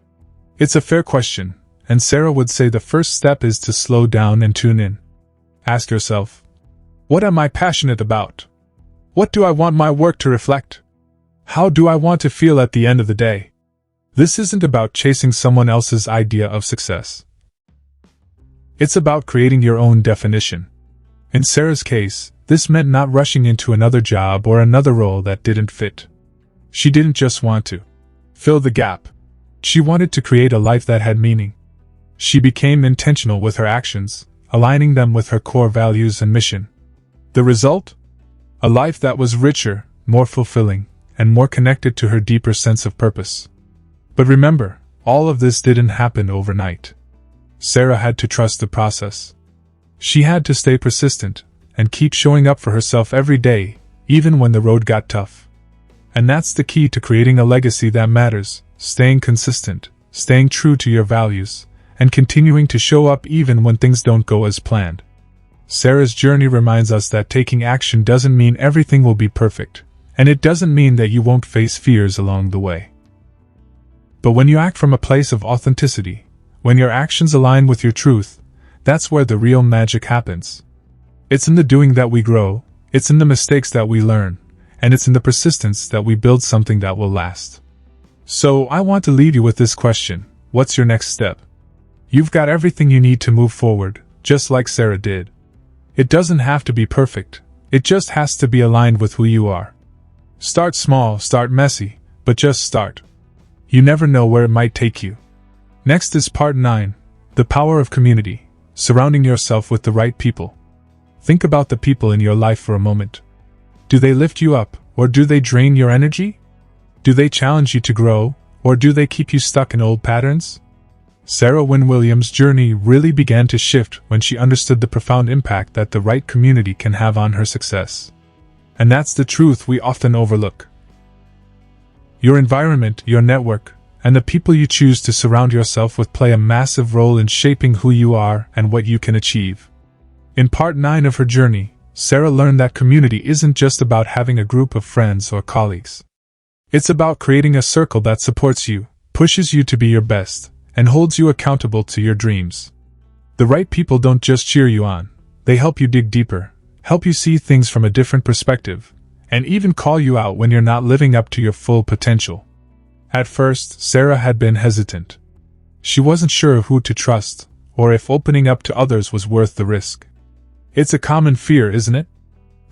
It's a fair question, and Sarah would say the first step is to slow down and tune in. Ask yourself, what am I passionate about? What do I want my work to reflect? How do I want to feel at the end of the day? This isn't about chasing someone else's idea of success. It's about creating your own definition. In Sarah's case, this meant not rushing into another job or another role that didn't fit. She didn't just want to fill the gap. She wanted to create a life that had meaning. She became intentional with her actions, aligning them with her core values and mission. The result? A life that was richer, more fulfilling, and more connected to her deeper sense of purpose. But remember, all of this didn't happen overnight. Sarah had to trust the process. She had to stay persistent and keep showing up for herself every day, even when the road got tough. And that's the key to creating a legacy that matters, staying consistent, staying true to your values, and continuing to show up even when things don't go as planned. Sarah's journey reminds us that taking action doesn't mean everything will be perfect, and it doesn't mean that you won't face fears along the way. But when you act from a place of authenticity, when your actions align with your truth, that's where the real magic happens. It's in the doing that we grow, it's in the mistakes that we learn, and it's in the persistence that we build something that will last. So I want to leave you with this question: what's your next step? You've got everything you need to move forward, just like Sarah did. It doesn't have to be perfect, it just has to be aligned with who you are. Start small, start messy, but just start. You never know where it might take you. Next is part 9, the power of community, surrounding yourself with the right people. Think about the people in your life for a moment. Do they lift you up, or do they drain your energy? Do they challenge you to grow, or do they keep you stuck in old patterns? Sarah Wynn-Williams' journey really began to shift when she understood the profound impact that the right community can have on her success. And that's the truth we often overlook. Your environment, your network, and the people you choose to surround yourself with play a massive role in shaping who you are and what you can achieve. In part 9 of her journey, Sarah learned that community isn't just about having a group of friends or colleagues. It's about creating a circle that supports you, pushes you to be your best, and holds you accountable to your dreams. The right people don't just cheer you on, they help you dig deeper, help you see things from a different perspective, and even call you out when you're not living up to your full potential. At first, Sarah had been hesitant. She wasn't sure who to trust, or if opening up to others was worth the risk. It's a common fear, isn't it?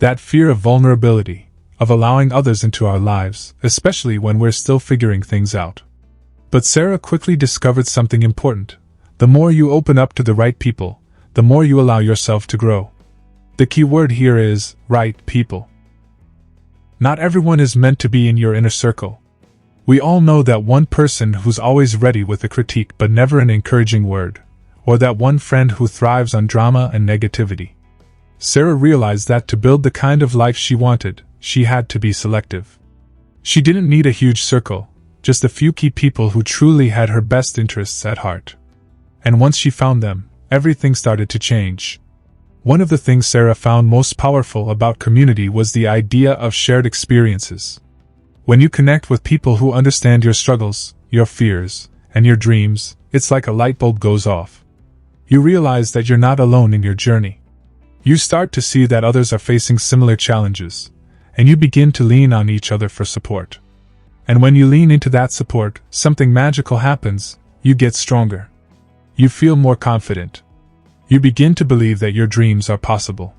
That fear of vulnerability, of allowing others into our lives, especially when we're still figuring things out. But Sarah quickly discovered something important. The more you open up to the right people, the more you allow yourself to grow. The key word here is right people. Not everyone is meant to be in your inner circle. We all know that one person who's always ready with a critique but never an encouraging word, or that one friend who thrives on drama and negativity. Sarah realized that to build the kind of life she wanted, she had to be selective. She didn't need a huge circle, just a few key people who truly had her best interests at heart. And once she found them, everything started to change. One of the things Sarah found most powerful about community was the idea of shared experiences. When you connect with people who understand your struggles, your fears, and your dreams, it's like a light bulb goes off. You realize that you're not alone in your journey. You start to see that others are facing similar challenges, and you begin to lean on each other for support. And when you lean into that support, something magical happens. You get stronger. You feel more confident. You begin to believe that your dreams are possible.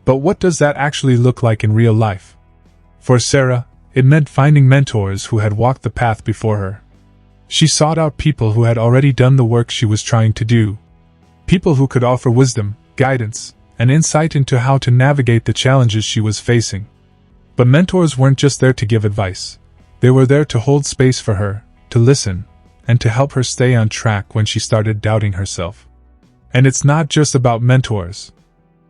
But what does that actually look like in real life? For Sarah, it meant finding mentors who had walked the path before her. She sought out people who had already done the work she was trying to do. People who could offer wisdom, guidance, and insight into how to navigate the challenges she was facing. But mentors weren't just there to give advice. They were there to hold space for her, to listen, and to help her stay on track when she started doubting herself. And it's not just about mentors.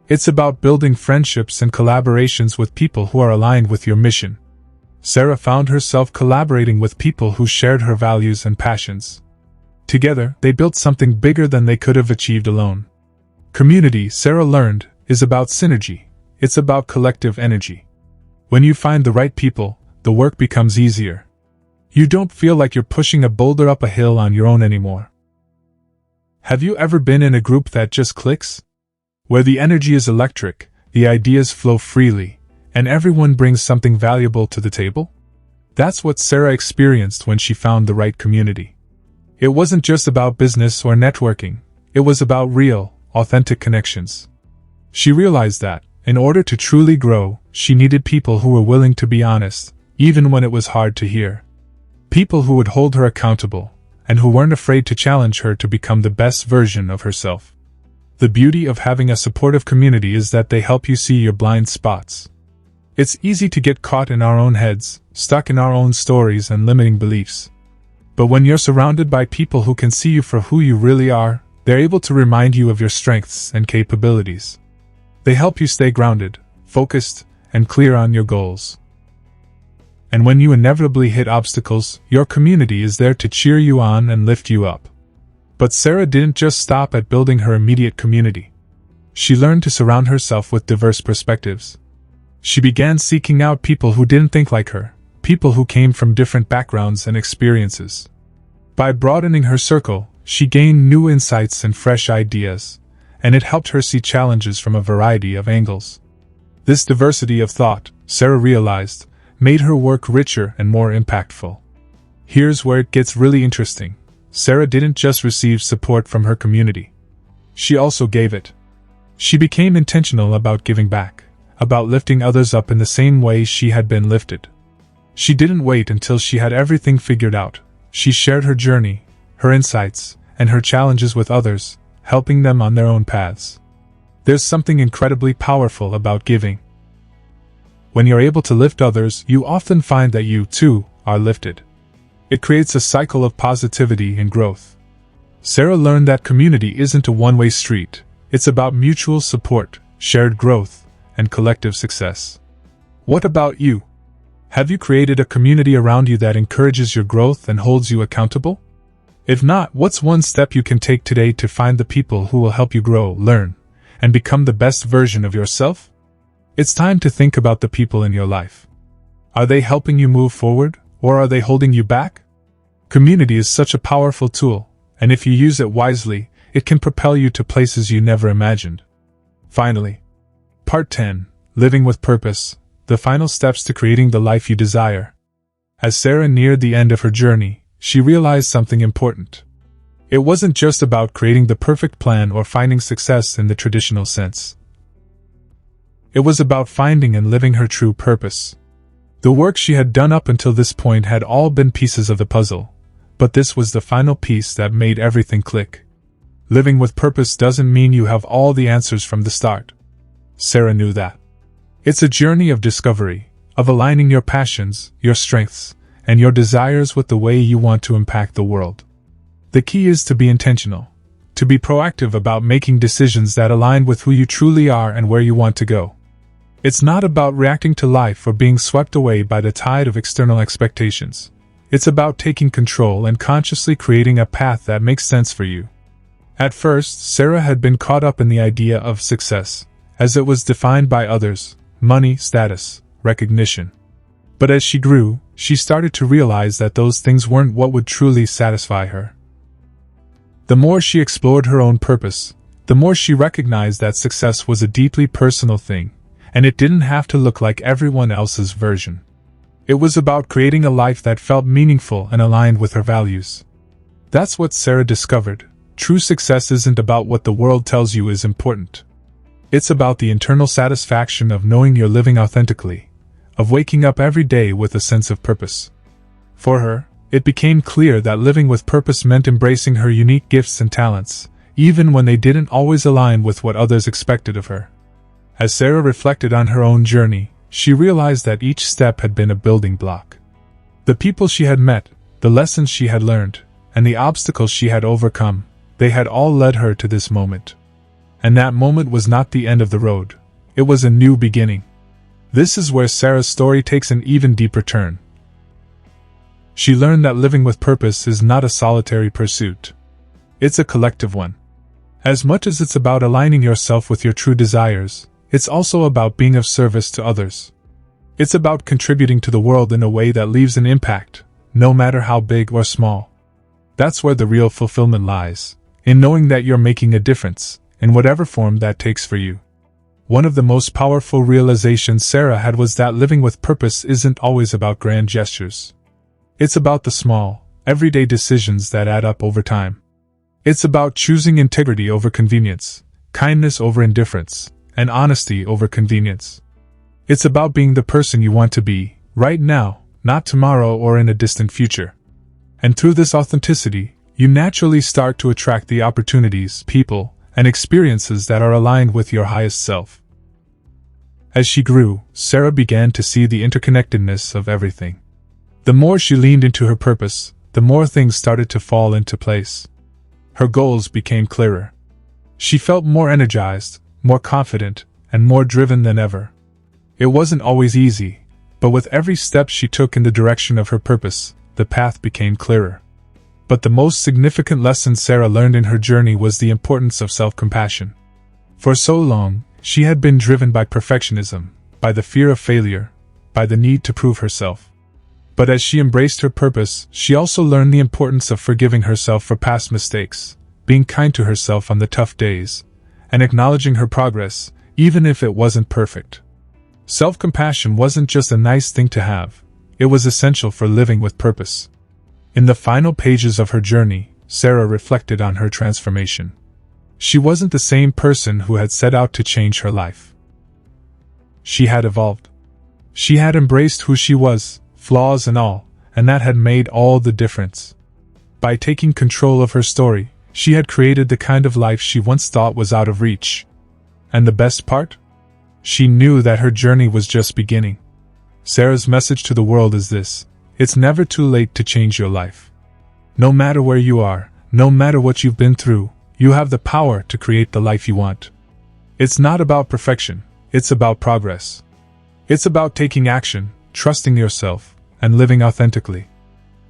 It's about building friendships and collaborations with people who are aligned with your mission. Sarah found herself collaborating with people who shared her values and passions. Together, they built something bigger than they could have achieved alone. Community, Sarah learned, is about synergy. It's about collective energy. When you find the right people, the work becomes easier. You don't feel like you're pushing a boulder up a hill on your own anymore. Have you ever been in a group that just clicks? Where the energy is electric, the ideas flow freely, and everyone brings something valuable to the table? That's what Sarah experienced when she found the right community. It wasn't just about business or networking. It was about real, authentic connections. She realized that, in order to truly grow, she needed people who were willing to be honest, even when it was hard to hear. People who would hold her accountable, and who weren't afraid to challenge her to become the best version of herself. The beauty of having a supportive community is that they help you see your blind spots. It's easy to get caught in our own heads, stuck in our own stories and limiting beliefs. But when you're surrounded by people who can see you for who you really are, they're able to remind you of your strengths and capabilities. They help you stay grounded, focused, and clear on your goals. And when you inevitably hit obstacles, your community is there to cheer you on and lift you up. But Sarah didn't just stop at building her immediate community. She learned to surround herself with diverse perspectives. She began seeking out people who didn't think like her, people who came from different backgrounds and experiences. By broadening her circle, she gained new insights and fresh ideas, and it helped her see challenges from a variety of angles. This diversity of thought, Sarah realized, made her work richer and more impactful. Here's where it gets really interesting. Sarah didn't just receive support from her community. She also gave it. She became intentional about giving back, about lifting others up in the same way she had been lifted. She didn't wait until she had everything figured out. She shared her journey, her insights, and her challenges with others, helping them on their own paths. There's something incredibly powerful about giving. When you're able to lift others, you often find that you, too, are lifted. It creates a cycle of positivity and growth. Sarah learned that community isn't a one-way street. It's about mutual support, shared growth, and collective success. What about you? Have you created a community around you that encourages your growth and holds you accountable? If not, what's one step you can take today to find the people who will help you grow, learn, and become the best version of yourself? It's time to think about the people in your life. Are they helping you move forward, or are they holding you back? Community is such a powerful tool, and if you use it wisely, it can propel you to places you never imagined. Finally, Part 10, Living with Purpose, the final steps to creating the life you desire. As Sarah neared the end of her journey, she realized something important. It wasn't just about creating the perfect plan or finding success in the traditional sense. It was about finding and living her true purpose. The work she had done up until this point had all been pieces of the puzzle, but this was the final piece that made everything click. Living with purpose doesn't mean you have all the answers from the start. Sarah knew that. It's a journey of discovery, of aligning your passions, your strengths, and your desires with the way you want to impact the world. The key is to be intentional, to be proactive about making decisions that align with who you truly are and where you want to go. It's not about reacting to life or being swept away by the tide of external expectations. It's about taking control and consciously creating a path that makes sense for you. At first, Sarah had been caught up in the idea of success, as it was defined by others: money, status, recognition. But as she grew, she started to realize that those things weren't what would truly satisfy her. The more she explored her own purpose, the more she recognized that success was a deeply personal thing, and it didn't have to look like everyone else's version. It was about creating a life that felt meaningful and aligned with her values. That's what Sarah discovered. True success isn't about what the world tells you is important. It's about the internal satisfaction of knowing you're living authentically, of waking up every day with a sense of purpose. For her, it became clear that living with purpose meant embracing her unique gifts and talents, even when they didn't always align with what others expected of her. As Sarah reflected on her own journey, she realized that each step had been a building block. The people she had met, the lessons she had learned, and the obstacles she had overcome, they had all led her to this moment. And that moment was not the end of the road. It was a new beginning. This is where Sarah's story takes an even deeper turn. She learned that living with purpose is not a solitary pursuit. It's a collective one. As much as it's about aligning yourself with your true desires, it's also about being of service to others. It's about contributing to the world in a way that leaves an impact, no matter how big or small. That's where the real fulfillment lies, in knowing that you're making a difference, in whatever form that takes for you. One of the most powerful realizations Sarah had was that living with purpose isn't always about grand gestures. It's about the small, everyday decisions that add up over time. It's about choosing integrity over convenience, kindness over indifference, and honesty over convenience. It's about being the person you want to be, right now, not tomorrow or in a distant future. And through this authenticity, you naturally start to attract the opportunities, people, and experiences that are aligned with your highest self. As she grew, Sarah began to see the interconnectedness of everything. The more she leaned into her purpose, the more things started to fall into place. Her goals became clearer. She felt more energized, more confident, and more driven than ever. It wasn't always easy, but with every step she took in the direction of her purpose, the path became clearer. But the most significant lesson Sarah learned in her journey was the importance of self-compassion. For so long, she had been driven by perfectionism, by the fear of failure, by the need to prove herself. But as she embraced her purpose, she also learned the importance of forgiving herself for past mistakes, being kind to herself on the tough days, and acknowledging her progress, even if it wasn't perfect. Self-compassion wasn't just a nice thing to have, it was essential for living with purpose. In the final pages of her journey, Sarah reflected on her transformation. She wasn't the same person who had set out to change her life. She had evolved. She had embraced who she was, flaws and all, and that had made all the difference. By taking control of her story, she had created the kind of life she once thought was out of reach. And the best part? She knew that her journey was just beginning. Sarah's message to the world is this: it's never too late to change your life. No matter where you are, no matter what you've been through, you have the power to create the life you want. It's not about perfection, it's about progress. It's about taking action, trusting yourself, and living authentically.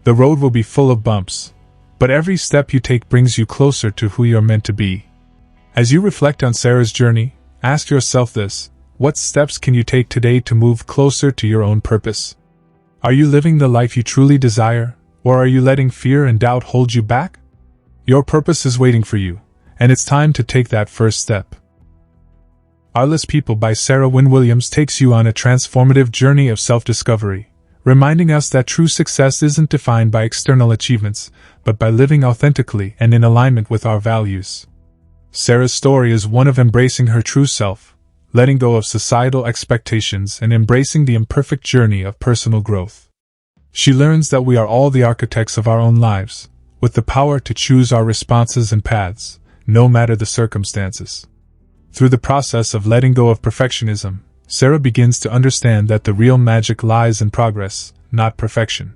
The road will be full of bumps, but every step you take brings you closer to who you're meant to be. As you reflect on Sarah's journey, ask yourself this: what steps can you take today to move closer to your own purpose? Are you living the life you truly desire, or are you letting fear and doubt hold you back? Your purpose is waiting for you, and it's time to take that first step. Careless People by Sarah Wynn-Williams takes you on a transformative journey of self-discovery, reminding us that true success isn't defined by external achievements, but by living authentically and in alignment with our values. Sarah's story is one of embracing her true self, letting go of societal expectations and embracing the imperfect journey of personal growth. She learns that we are all the architects of our own lives, with the power to choose our responses and paths, no matter the circumstances. Through the process of letting go of perfectionism, Sarah begins to understand that the real magic lies in progress, not perfection.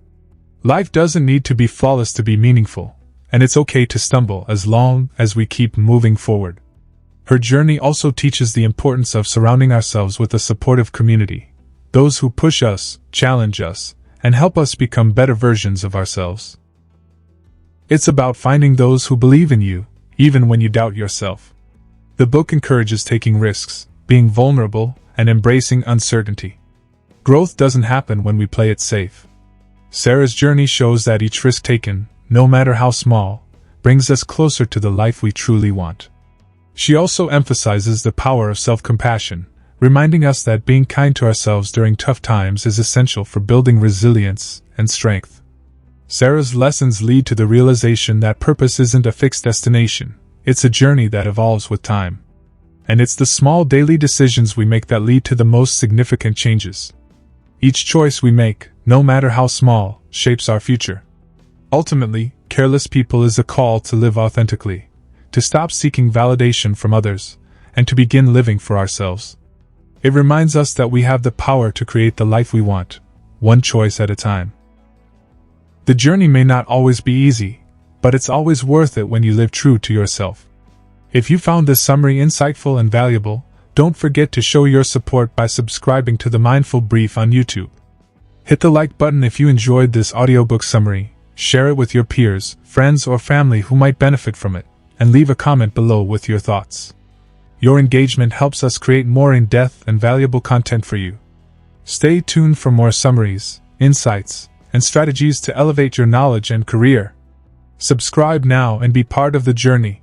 Life doesn't need to be flawless to be meaningful, and it's okay to stumble as long as we keep moving forward. Her journey also teaches the importance of surrounding ourselves with a supportive community, those who push us, challenge us, and help us become better versions of ourselves. It's about finding those who believe in you, even when you doubt yourself. The book encourages taking risks, being vulnerable, and embracing uncertainty. Growth doesn't happen when we play it safe. Sarah's journey shows that each risk taken, no matter how small, brings us closer to the life we truly want. She also emphasizes the power of self-compassion, reminding us that being kind to ourselves during tough times is essential for building resilience and strength. Sarah's lessons lead to the realization that purpose isn't a fixed destination, it's a journey that evolves with time. And it's the small daily decisions we make that lead to the most significant changes. Each choice we make, no matter how small, shapes our future. Ultimately, Careless People is a call to live authentically, to stop seeking validation from others, and to begin living for ourselves. It reminds us that we have the power to create the life we want, one choice at a time. The journey may not always be easy, but it's always worth it when you live true to yourself. If you found this summary insightful and valuable, don't forget to show your support by subscribing to the Mindful Brief on YouTube. Hit the like button if you enjoyed this audiobook summary, share it with your peers, friends, or family who might benefit from it, and leave a comment below with your thoughts. Your engagement helps us create more in-depth and valuable content for you. Stay tuned for more summaries, insights, and strategies to elevate your knowledge and career. Subscribe now and be part of the journey.